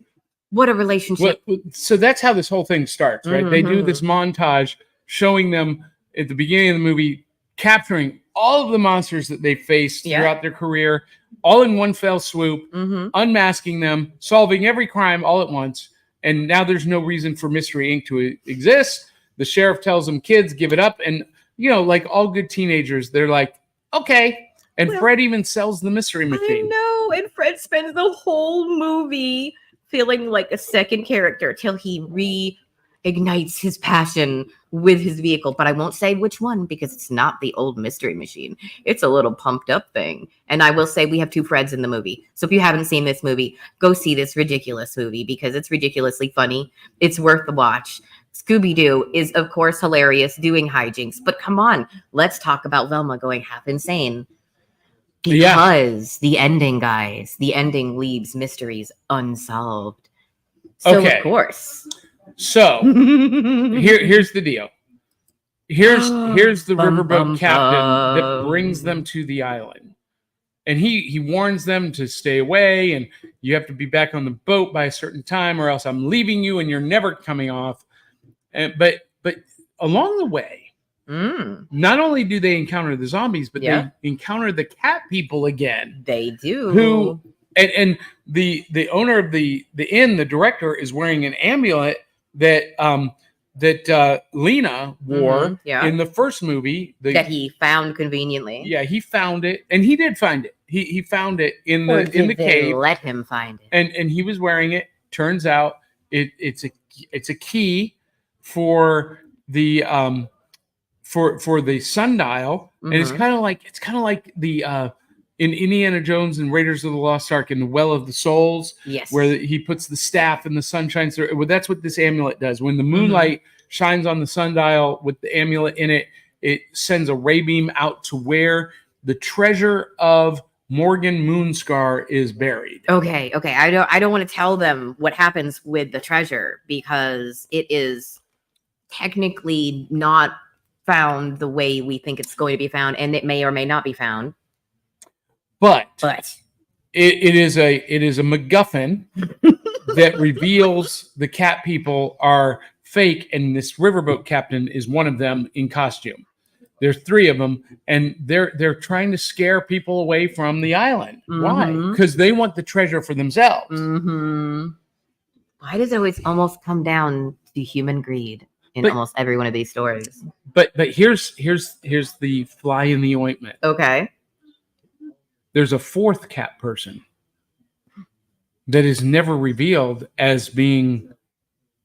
What a relationship. Well, so that's how this whole thing starts, right? They do this montage showing them at the beginning of the movie capturing all of the monsters that they faced throughout their career, all in one fell swoop, unmasking them, solving every crime all at once. And now there's no reason for Mystery Inc. to exist. The sheriff tells them, kids, give it up. And, like all good teenagers, they're like, okay. And Fred even sells the mystery machine. I know. And Fred spends the whole movie feeling like a second character till he reignites his passion with his vehicle. But I won't say which one because it's not the old mystery machine. It's a little pumped up thing. And I will say we have two Freds in the movie. So if you haven't seen this movie, go see this ridiculous movie because it's ridiculously funny. It's worth the watch. Scooby Doo is, of course, hilarious doing hijinks. But come on, let's talk about Velma going half insane. Because the ending, guys, the ending leaves mysteries unsolved. So, of course. So, here's the deal. Here's the riverboat captain that brings them to the island. And he warns them to stay away, and you have to be back on the boat by a certain time, or else I'm leaving you and you're never coming off. But along the way, not only do they encounter the zombies, but they encounter the cat people again. They do. Who and the owner of the inn, the director, is wearing an amulet that Lena wore in the first movie that he found conveniently. Yeah, he found it, and he did find it. He found it in the cave. Let him find it, and he was wearing it. Turns out it's a key for the for the sundial, and it's kind of like the in Indiana Jones and Raiders of the Lost Ark in the Well of the Souls, where he puts the staff and the sun shines through. Well, that's what this amulet does. When the moonlight shines on the sundial with the amulet in it, it sends a ray beam out to where the treasure of Morgan Moonscar is buried. Okay. I don't want to tell them what happens with the treasure because it is technically not found the way we think it's going to be found, and it may or may not be found. But it is a MacGuffin that reveals the cat people are fake, and this riverboat captain is one of them in costume. There's three of them, and they're trying to scare people away from the island. Why? Because they want the treasure for themselves. Why does it always almost come down to human greed in almost every one of these stories? But here's the fly in the ointment. Okay. There's a fourth cat person that is never revealed as being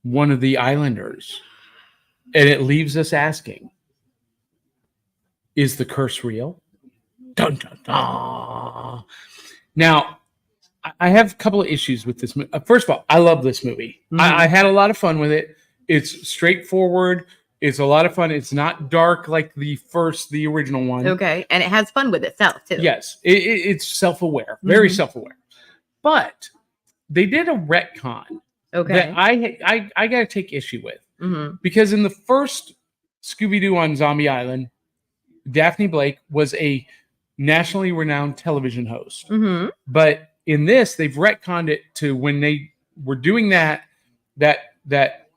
one of the islanders. And it leaves us asking, is the curse real? Dun, dun, dun. Now, I have a couple of issues with this movie. First of all, I love this movie. I had a lot of fun with it. It's straightforward. It's a lot of fun. It's not dark like the original one. Okay, and it has fun with itself too. Yes, it's self-aware, very self-aware. But they did a retcon that I got to take issue with because in the first Scooby Doo on Zombie Island, Daphne Blake was a nationally renowned television host. But in this, they've retconned it to when they were doing that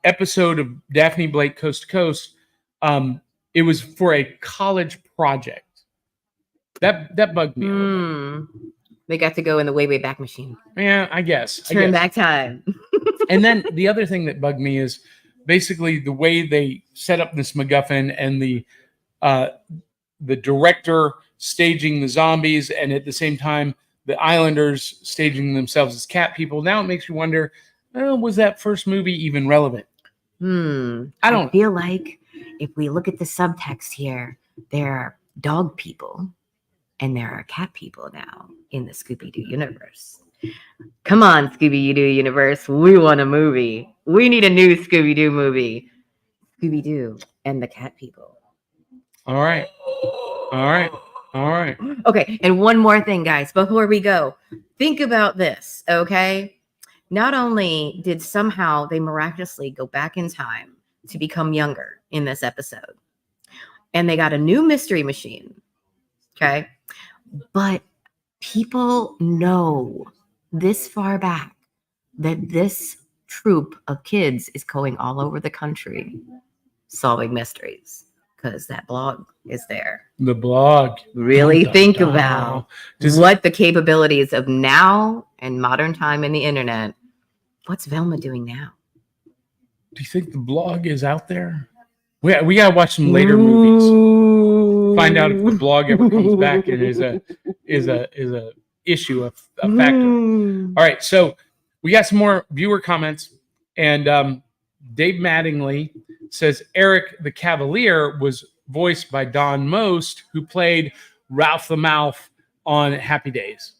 episode of Daphne Blake Coast to Coast. It was for a college project. That bugged me a little bit. They got to go in the way back machine. Yeah, I guess. Turn back time. And then the other thing that bugged me is basically the way they set up this MacGuffin and the director staging the zombies, and at the same time the islanders staging themselves as cat people. Now it makes you wonder, was that first movie even relevant? I feel like if we look at the subtext here, there are dog people and there are cat people now in the Scooby Doo universe. Come on, Scooby Doo universe. We want a movie. We need a new Scooby Doo movie. Scooby Doo and the cat people. All right. All right. All right. Okay. And one more thing, guys, before we go. Think about this, okay? Not only did somehow they miraculously go back in time to become younger in this episode, and they got a new mystery machine, okay? But people know this far back that this troop of kids is going all over the country solving mysteries because that blog is there. The blog. Really Dun, dun, think dun. about Does- what the capabilities of now and modern time in the internet. What's Velma doing now? Do you think the blog is out there? We gotta watch some later movies. Find out if the blog ever comes back and is a issue, a factor. All right, so we got some more viewer comments, and Dave Mattingly says Eric the Cavalier was voiced by Don Most, who played Ralph the Mouth on Happy Days.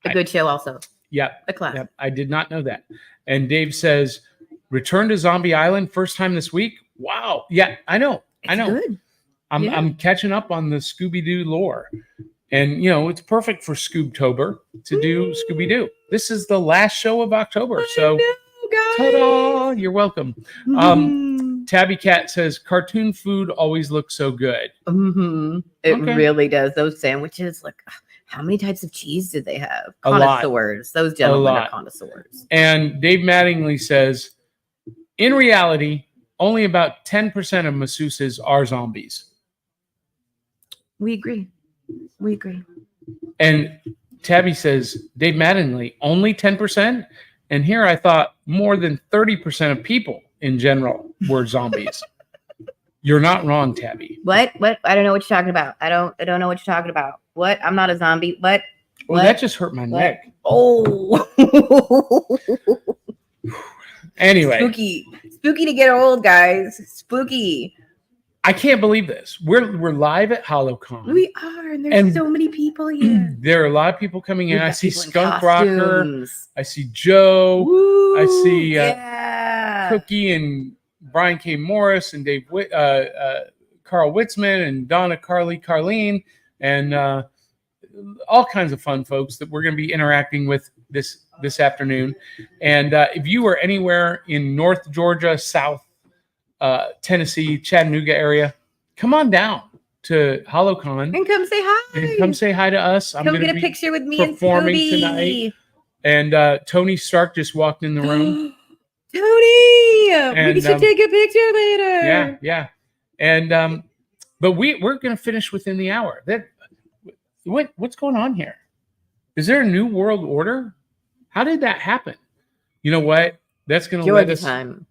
A good show, also. Yep. A classic. Yep. I did not know that. And Dave says, Return to Zombie Island, first time this week. Wow. Yeah, I know. I know. Good. Yeah. I'm catching up on the Scooby Doo lore. And, it's perfect for Scoobtober to do Scooby Doo. This is the last show of October. So, ta-da, you're welcome. Tabby Cat says, cartoon food always looks so good. It Okay. really does. Those sandwiches, like, how many types of cheese did they have? A lot. Connoisseurs. Those gentlemen are lot. connoisseurs. And Dave Mattingly says, in reality, only about 10% of masseuses are zombies. We agree. We agree. And Tabby says, Dave Mattingly, only 10%? And here I thought more than 30% of people in general were zombies. You're not wrong, Tabby. What? I don't know what you're talking about. I don't know what you're talking about. What? I'm not a zombie. What? Well, What? that just hurt my neck. Oh. Anyway, Spooky to get old, guys. Spooky. I can't believe this. We're live at Holocon. We are, and there's And- so many people here. There are a lot of people coming in. We've I got see people in Skunk Rocker. costumes. I see Joe. Woo, I see, yeah. Cookie and Brian K. Morris and Carl Witzman and Donna Carleen and all kinds of fun folks that we're going to be interacting with this afternoon. And if you are anywhere in North Georgia, South Tennessee, Chattanooga area, come on down to Holocon And come say hi. and come say hi to us. I'm Come going to get a be picture with me and performing Scooby. tonight. And Tony Stark just walked in the room. Tony, And, we should take a picture later. Yeah. And but we're going to finish within the hour. What's going on here? Is there a new world order? How did that happen? You know what? That's going to let Georgia us. time.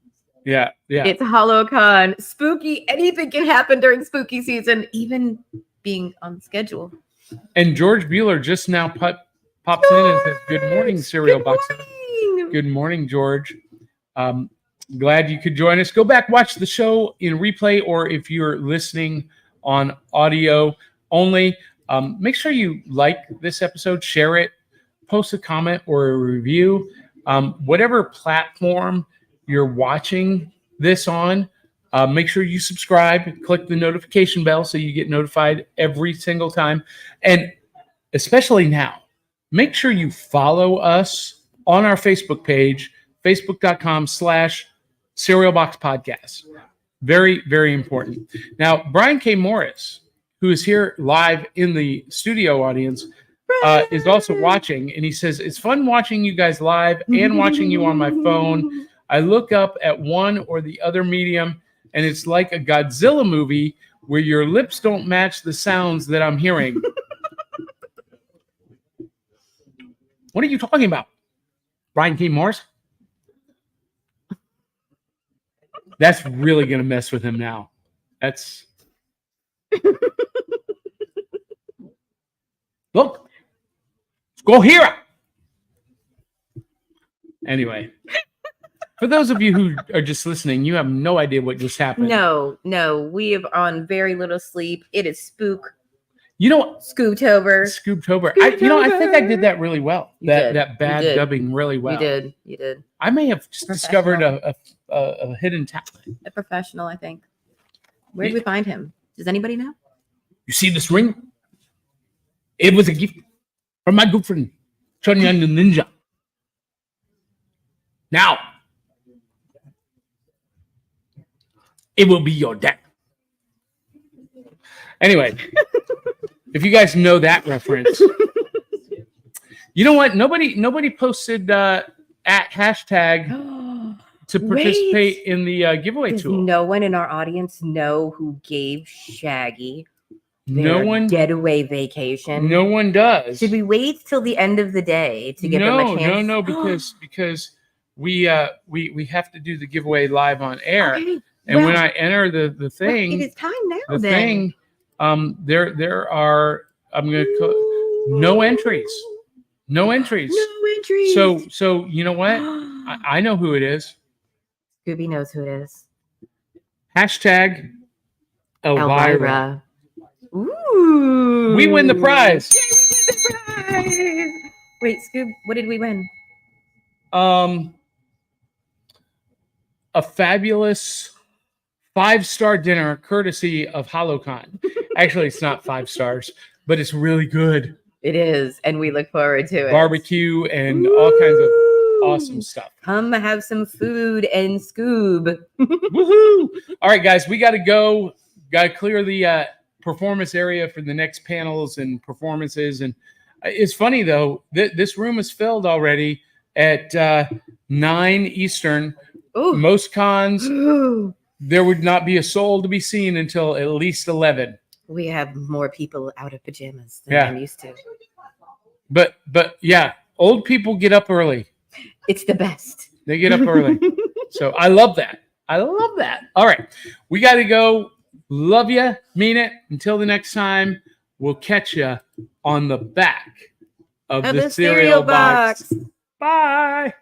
Yeah. It's Hallowcon. Spooky. Anything can happen during spooky season, even being on schedule. And George Bueller just now pops in and says, "Good morning, cereal Good box." morning. Good morning, George. Glad you could join us. Go back, watch the show in replay, or if you're listening on audio only, make sure you like this episode, share it, post a comment or a review. Whatever platform you're watching this on, make sure you subscribe, click the notification bell so you get notified every single time. And especially now, make sure you follow us on our Facebook page, facebook.com/cerealboxpodcast. Very, very important. Now, Brian K. Morris, who is here live in the studio audience, is also watching. And he says, it's fun watching you guys live and watching you on my phone. I look up at one or the other medium, and it's like a Godzilla movie where your lips don't match the sounds that I'm hearing. What are you talking about? Brian K. Morris? That's really going to mess with him now. That's... Look. Let's go here. Anyway. For those of you who are just listening, you have no idea what just happened. No, we have on very little sleep. It is spook. You know, Scoobtober. Scoobtober. I think I did that really well. You did. That bad You did. dubbing really well. You did. I may have just discovered a hidden talent. A professional, I think. Where did we find him? Does anybody know? You see this ring? It was a gift from my good friend, Johnny and the Ninja. Now, it will be your dad. Anyway, if you guys know that reference, you know what? Nobody posted at hashtag to participate in the giveaway Does tool. no one in our audience know who gave Shaggy No their one. getaway vacation? No one does. Should we wait till the end of the day to give them a chance? No, because we have to do the giveaway live on air. Okay, And well, when I enter the well, thing, it is time now. the then. thing, there are no entries. No entries. No entries. So you know what? I know who it is. Scooby knows who it is. Hashtag Elvira. Ooh. We win the prize. Yay, we win the prize. Wait, Scoob, what did we win? A fabulous 5-star dinner courtesy of Holocon. Actually, it's not 5 stars, but it's really good. It is, and we look forward to it. Barbecue and all kinds of awesome stuff. Come have some food and Scoob. Woohoo! All right, guys, we got to go. Got to clear the performance area for the next panels and performances. And it's funny, though, this room is filled already at 9 Eastern. Ooh. Most cons, Ooh. there would not be a soul to be seen until at least 11. We have more people out of pajamas than Yeah. I'm used to. But yeah, old people get up early. It's the best. They get up early. So I love that. All right. We got to go. Love you. Mean it. Until the next time, we'll catch you on the back of the cereal box. Bye.